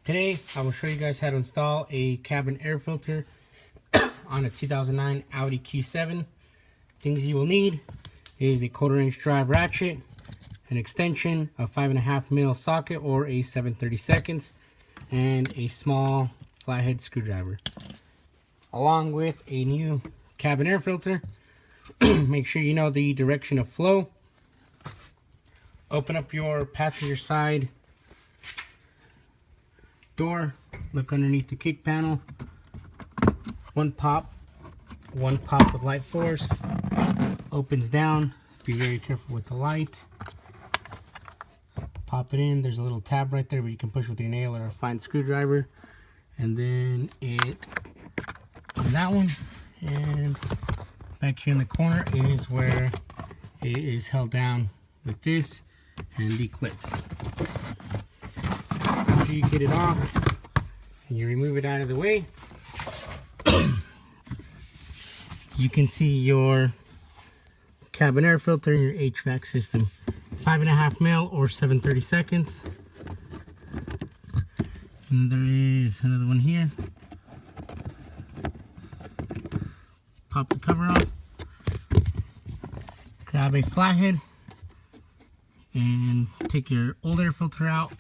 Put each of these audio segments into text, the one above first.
Today I will show you guys how to install a cabin air filter on a 2009 Audi Q7. Things you will need is a 1/4-inch drive ratchet, an extension, a 5.5mm socket or a 7/32, and a small flathead screwdriver, along with a new cabin air filter. Make sure you know the direction of flow. Open up your passenger side door, look underneath the kick panel. One pop with light force, opens down. Be very careful with the light. Pop it in. There's a little tab right there where you can push with your nail or a fine screwdriver, and then on that one, and back here in the corner is where it is held down with this and the clips. After you get it off and you remove it out of the way, you can see your cabin air filter and your HVAC system. 5.5mm or 7/32. And there is another one here. Pop the cover off. Grab a flathead and take your old air filter out.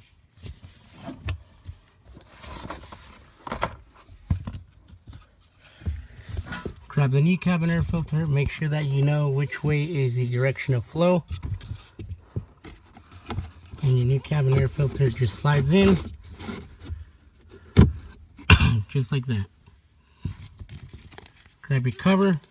Grab the new cabin air filter. Make sure that you know which way is the direction of flow. And your new cabin air filter just slides in. Just like that. Grab your cover.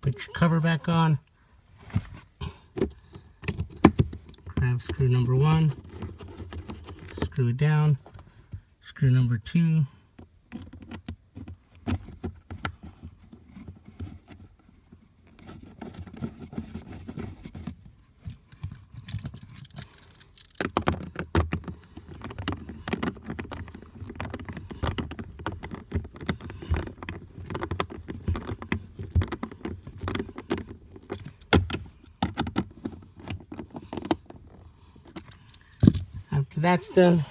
Put your cover back on. Grab screw number 1. Screw it down. Screw number 2. After that's done,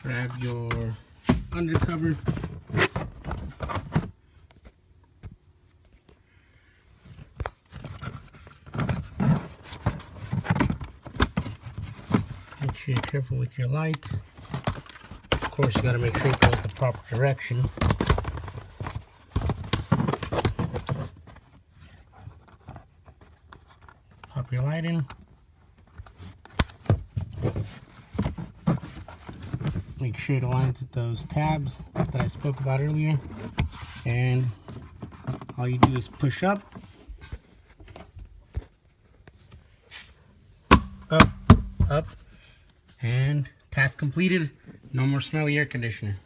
grab your undercover. Make sure you're careful with your light. Of course, you got to make sure it goes the proper direction. Pop your light in. Make sure it aligns with those tabs that I spoke about earlier. And all you do is push up, up, and task completed. No more smelly air conditioner.